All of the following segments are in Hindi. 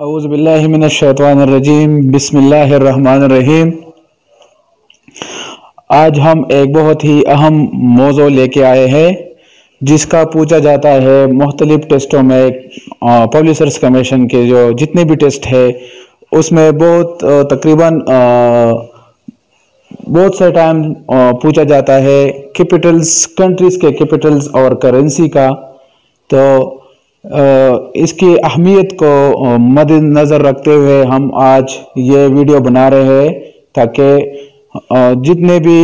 औज़ुबिल्लाहिमिनश्शैतानिर्रजीम बिस्मिल्लाहिर्रहमानिर्रहीम। आज हम एक बहुत ही अहम मौज़ू लेके आए हैं जिसका पूछा जाता है मुख्तलिफ टेस्टों में। पब्लिशर्स कमीशन के जो जितने भी टेस्ट है उसमें तकरीबन बहुत से टाइम पूछा जाता है कैपिटल्स, कंट्रीज़ के कैपिटल्स और करेंसी का। तो इसकी अहमियत को मद्देनज़र रखते हुए हम आज ये वीडियो बना रहे हैं ताकि जितने भी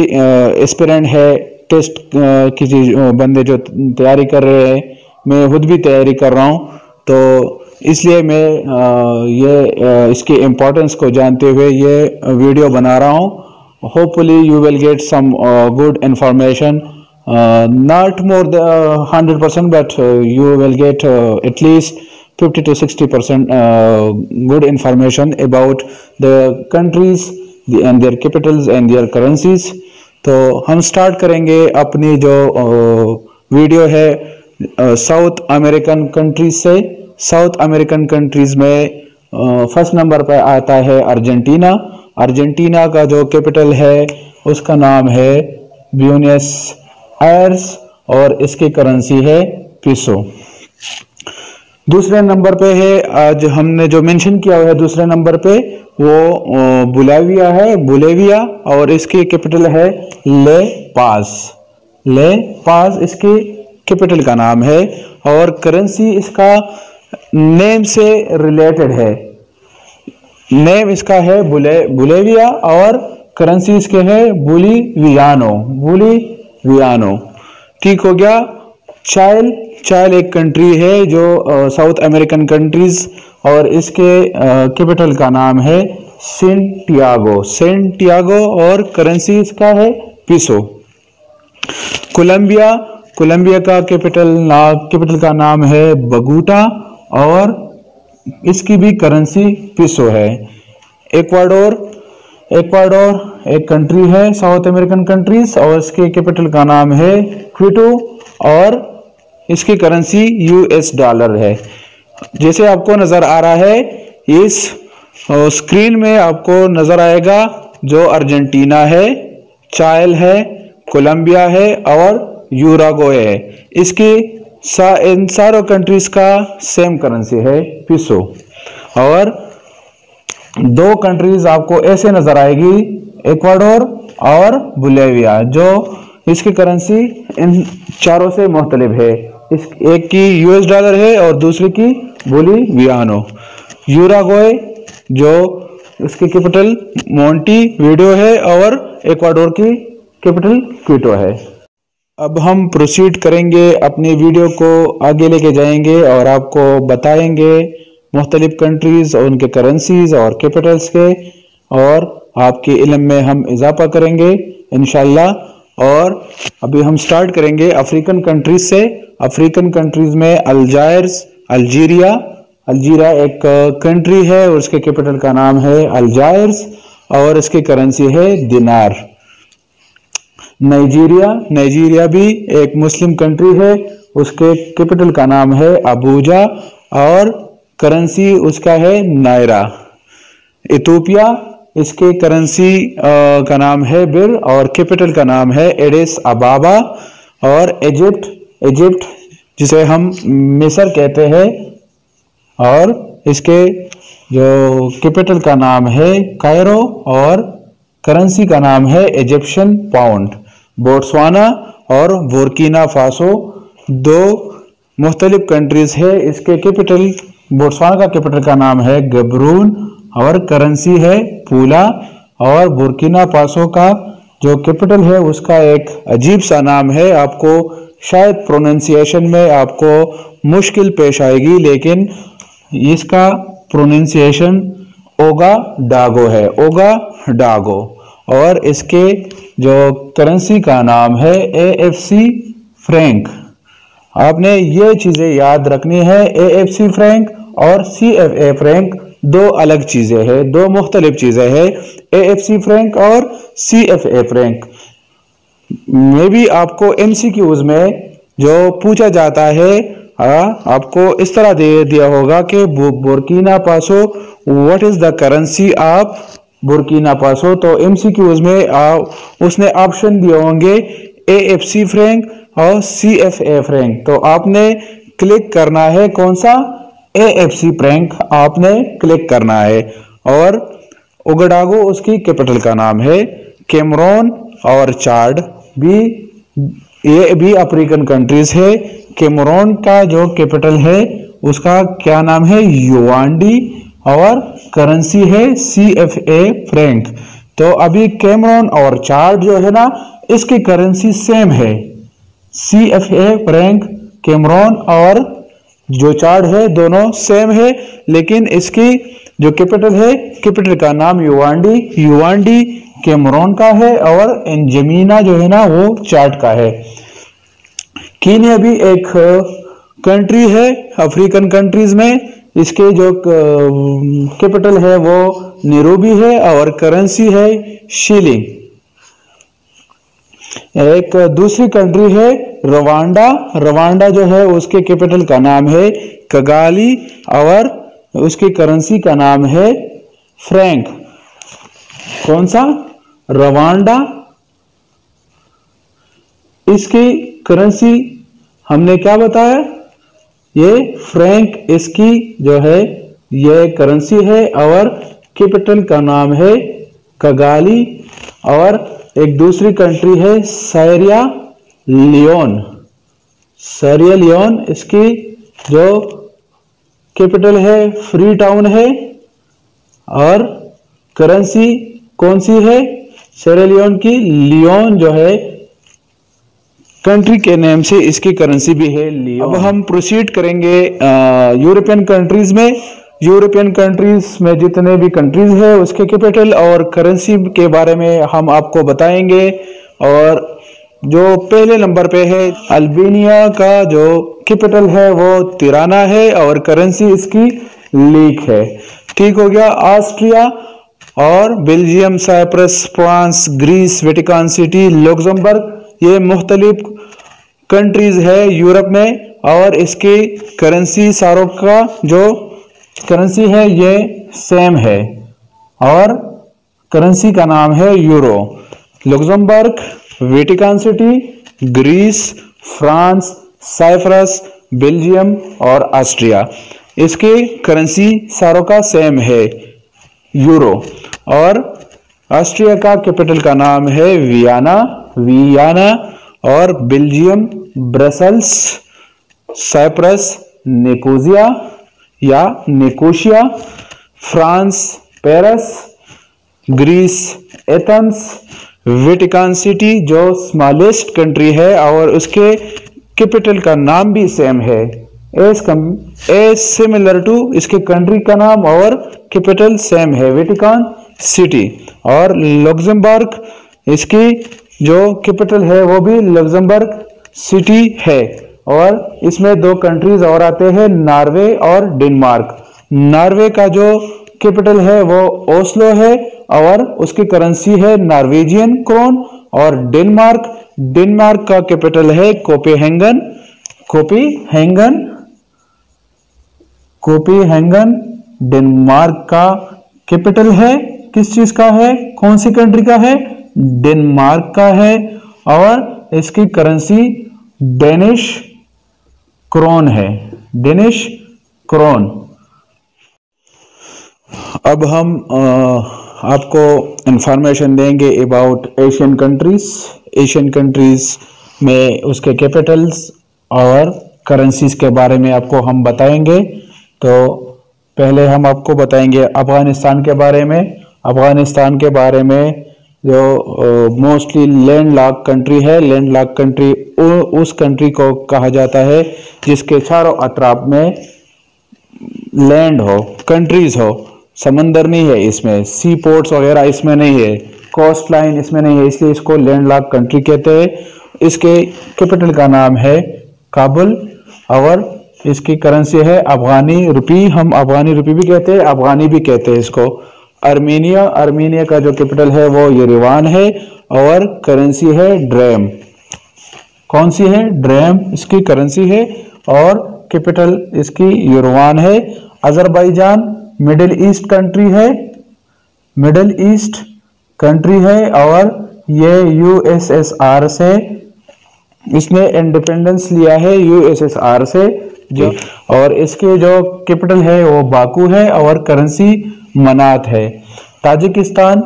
एस्पिरेंट है टेस्ट किसी बंदे जो तैयारी कर रहे हैं, मैं खुद भी तैयारी कर रहा हूँ, तो इसलिए मैं इसकी इम्पोर्टेंस को जानते हुए ये वीडियो बना रहा हूँ। Hopefully you will get some good information, not more than 100%, but you will get at least 50 to 60% good information about the countries and their capitals and their currencies. तो हम स्टार्ट करेंगे अपनी जो वीडियो है साउथ अमेरिकन कंट्रीज से। साउथ अमेरिकन कंट्रीज में फर्स्ट नंबर पर आता है अर्जेंटीना। अर्जेंटीना का जो कैपिटल है उसका नाम है ब्यूनस आयर्स और इसकी करेंसी है पिसो। दूसरे नंबर पे है, आज हमने जो मेंशन किया हुआ है दूसरे नंबर पे वो बुलाविया है, बुलेविया, और इसकी कैपिटल है ले पास। ले पास इसकी कैपिटल का नाम है और करेंसी इसका नेम से रिलेटेड है। नेम इसका है बुलेविया और करेंसी इसके है बुलीवियानो। ठीक हो गया। चाइल एक कंट्री है जो साउथ अमेरिकन कंट्रीज, और इसके कैपिटल का नाम है सेंटियागो और करेंसी इसका है पिसो। कोलंबिया का कैपिटल का नाम है बगुटा और इसकी भी करेंसी पिसो है। इक्वाडोर एक कंट्री है साउथ अमेरिकन कंट्रीज और इसके कैपिटल का नाम है क्विटो और इसकी करेंसी यूएस डॉलर है। जैसे आपको नजर आ रहा है इस स्क्रीन में आपको नजर आएगा जो अर्जेंटीना है, चाइल है, कोलंबिया है और यूरागवे है। इन सारों कंट्रीज का सेम करेंसी है पिसो। और दो कंट्रीज आपको ऐसे नजर आएगी, इक्वाडोर और बुलेविया, जो इसकी करेंसी इन चारों से मुख्तलिफ है। एक की यूएस डॉलर है और दूसरी की बोलीवियानो। यूराग्वे जो इसकी कैपिटल मोंटेवीडियो है और इक्वाडोर की कैपिटल क्विटो है। अब हम प्रोसीड करेंगे, अपनी वीडियो को आगे लेके जाएंगे और आपको बताएंगे मुख्तलिफ कंट्रीज और उनके करेंसीज और कैपिटल्स के, और आपके इल्म में हम इजाफा करेंगे इंशाल्लाह। और अभी हम स्टार्ट करेंगे अफ्रीकन कंट्रीज से। अफ्रीकन कंट्रीज में अल्जीरिया एक कंट्री है और उसके कैपिटल का नाम है अल्जायर्स और इसकी करेंसी है दिनार। नाइजीरिया भी एक मुस्लिम कंट्री है, उसके कैपिटल का नाम है अबूजा और करेंसी उसका है नायरा। इथोपिया, इसके करेंसी का नाम है बिर और कैपिटल का नाम है एडिस अबाबा। और इजिप्ट जिसे हम मिस्र कहते हैं और इसके जो कैपिटल का नाम है कायरो और करेंसी का नाम है इजिप्शियन पाउंड। बोट्सवाना और बुर्किना फासो दो मुख्तलिफ कंट्रीज है, इसके कैपिटल बोट्सवाना का कैपिटल का नाम है गब्रून और करेंसी है पूला, और बुर्किना फासो का जो कैपिटल है उसका एक अजीब सा नाम है, आपको शायद प्रोनाउंसिएशन में आपको मुश्किल पेश आएगी, लेकिन इसका प्रोनाउंसिएशन ओगाडागो है, ओगाडागो। और इसके जो करेंसी का नाम है AFC फ्रैंक। आपने ये चीजें याद रखनी है, AFC फ्रैंक और CFA फ्रैंक दो अलग चीजें हैं, दो मुख्तलिफ चीजें हैं, AFC फ्रैंक और CFA फ्रैंक। में भी आपको MCQs में जो पूछा जाता है आपको इस तरह दे दिया होगा कि Burkina Faso what is the currency of Burkina Faso. तो एमसीक्यूज में उसने ऑप्शन दिए होंगे एएफसी फ्रैंक और सीएफए फ्रैंक। तो आपने क्लिक करना है कौन सा, एएफसी फ्रैंक आपने क्लिक करना है। और उगडागो उसकी कैपिटल का नाम है। कैमरून और चाड भी, ये भी अफ्रीकन कंट्रीज है। कैमरून का जो कैपिटल है उसका क्या नाम है, युवांडी, और करेंसी है सीएफए फ्रैंक। तो अभी कैमरून और चाड जो है ना, इसकी करेंसी सेम है। सीएफए फ्रैंक, कैमरून और जो चाड है दोनों सेम है, लेकिन इसकी जो कैपिटल है, कैपिटल का नाम युवांडी, युवांडी कैमरून का है और एंजमीना जो है ना वो चाड का है। कीनिया भी एक कंट्री है अफ्रीकन कंट्रीज में। इसके जो कैपिटल है वो नैरोबी है और करेंसी है शिलिंग। एक दूसरी कंट्री है रवांडा। रवांडा जो है उसके कैपिटल का नाम है कगाली और उसकी करेंसी का नाम है फ्रैंक। कौन सा, रवांडा। इसकी करेंसी हमने क्या बताया, ये फ्रैंक इसकी जो है ये करेंसी है और कैपिटल का नाम है कगाली। और एक दूसरी कंट्री है सायरिया लियोन। सायरिया लियोन, इसकी जो कैपिटल है फ्री टाउन है और करेंसी कौन सी है, सायरिया लियोन की लियोन जो है कंट्री के नेम से इसकी करेंसी भी है लियोन। अब हम प्रोसीड करेंगे यूरोपियन कंट्रीज में। यूरोपियन कंट्रीज में जितने भी कंट्रीज है उसके कैपिटल और करेंसी के बारे में हम आपको बताएंगे। और जो पहले नंबर पे है अल्बानिया का जो कैपिटल है वो तिराना है और करेंसी इसकी लीक है। ठीक हो गया। ऑस्ट्रिया और Belgium, Cyprus, France, Greece, Vatican City, Luxembourg, ये मुख्तलिफ कंट्रीज है यूरोप में और इसकी करेंसी सारों का जो करेंसी है ये सेम है और करेंसी का नाम है euro. Luxembourg, Vatican City, Greece, France, Cyprus, Belgium और ऑस्ट्रिया, इसकी करेंसी सारों का सेम है यूरो। और ऑस्ट्रिया का कैपिटल का नाम है वियना, वियना, और बेल्जियम ब्रसल्स, साइप्रस निकोसिया या Nicosia, France Paris, Greece Athens, Vatican City जो स्मॉलेस्ट कंट्री है और उसके कैपिटल का नाम भी सेम है, एज सिमिलर टू इसके कंट्री का नाम और कैपिटल सेम है, वेटिकन सिटी। और लग्जमबर्ग, इसकी जो कैपिटल है वो भी लग्जमबर्ग सिटी है। और इसमें दो कंट्रीज और आते हैं, नॉर्वे और डेनमार्क। नॉर्वे का जो कैपिटल है वो ओस्लो है और उसकी करेंसी है नॉर्वेजियन क्रोन। और डेनमार्क का कैपिटल है कोपेनहेगन, कोपेनहेगन डेनमार्क का कैपिटल है। किस चीज का है, कौन सी कंट्री का है, डेनमार्क का है और इसकी करेंसी डेनिश क्रोन है, डेनिश क्रोन। अब हम आपको इंफॉर्मेशन देंगे about Asian countries. Asian countries में उसके कैपिटल्स और करेंसीज के बारे में आपको हम बताएंगे। तो पहले हम आपको बताएंगे अफगानिस्तान के बारे में। अफगानिस्तान के बारे में जो मोस्टली लैंड लॉक कंट्री है, लैंड लॉक कंट्री उस कंट्री को कहा जाता है जिसके चारों अतराफ में लैंड हो, कंट्रीज हो, समंदर नहीं है इसमें, सी पोर्ट्स वगैरह इसमें नहीं है, कोस्ट लाइन इसमें नहीं है, इसलिए इसको लैंड लॉक कंट्री कहते हैं। इसके कैपिटल का नाम है काबुल और इसकी करेंसी है अफगानी रुपी। हम अफगानी रुपी भी कहते हैं, अफगानी भी कहते हैं इसको। अर्मीनिया का जो कैपिटल है वो येरेवान है और करेंसी है ड्रेम। कौन सी है, ड्रेम इसकी करेंसी है और कैपिटल इसकी यरवान है। अजरबैजान मिडिल ईस्ट कंट्री है, मिडिल ईस्ट कंट्री है और ये यूएसएसआर से इसने इंडिपेंडेंस लिया है, यूएसएसआर से जो, और इसके जो कैपिटल है वो बाकू है और करेंसी मनात है। ताजिकिस्तान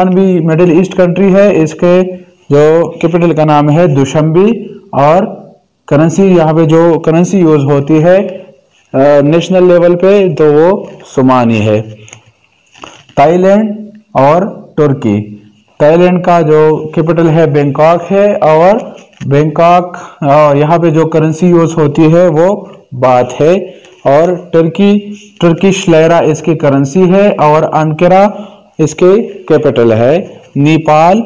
भी मिडिल ईस्ट कंट्री है, इसके जो कैपिटल का नाम है दुशंबी और करेंसी यहाँ पे जो करेंसी यूज होती है नेशनल लेवल पे तो वो सोमानी है। थाईलैंड और तुर्की, थाईलैंड का जो कैपिटल है बैंकॉक है और बैंकॉक यहाँ पे जो करेंसी यूज होती है वो बात है। और टर्किश लेरा इसकी करेंसी है और अंकारा इसके कैपिटल है। नेपाल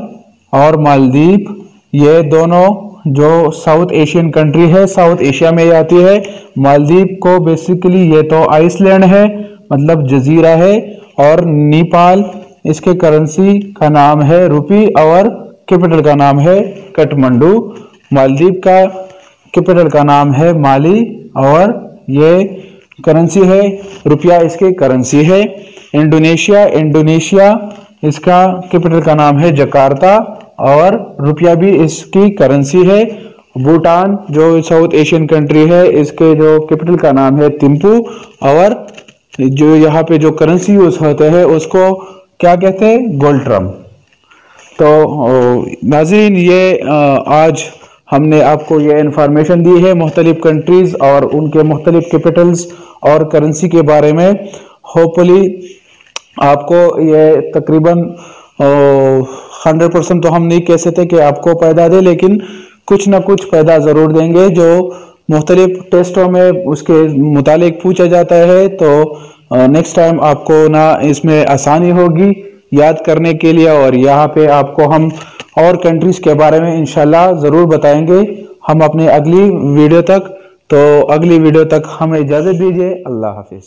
और मालदीव ये दोनों जो साउथ एशियन कंट्री है, साउथ एशिया में आती है। मालदीव को बेसिकली ये तो आइसलैंड है, मतलब जजीरा है, और नेपाल इसके करेंसी का नाम है रुपी और कैपिटल का नाम है काठमांडू। मालदीव का कैपिटल का नाम है माली और ये करेंसी है रुपया, इसकी करेंसी है। इंडोनेशिया इसका कैपिटल का नाम है जकार्ता और रुपया भी इसकी करेंसी है। भूटान जो साउथ एशियन कंट्री है, इसके जो कैपिटल का नाम है थिम्पू और जो यहाँ पे जो करेंसी यूज होते हैं उसको क्या कहते हैं, गोल्ट्रम। तो नाज़रीन ये आज हमने आपको ये इंफॉर्मेशन दी है मुख्तलिफ कंट्रीज और उनके मुख्तलिफ कैपिटल्स और करेंसी के बारे में। होपफुली आपको ये तकरीबन 100% तो हम नहीं कह सकते कि आपको पैदा दे, लेकिन कुछ ना कुछ पैदा ज़रूर देंगे जो मुख्तलिफ टेस्टों में उसके मुतालिक पूछा जाता है। तो नेक्स्ट टाइम आपको ना इसमें आसानी होगी याद करने के लिए, और यहाँ पे आपको हम और कंट्रीज के बारे में इंशाल्लाह ज़रूर बताएंगे हम अपने अगली वीडियो तक। तो अगली वीडियो तक हमें इजाज़त दीजिए। अल्लाह हाफिज़।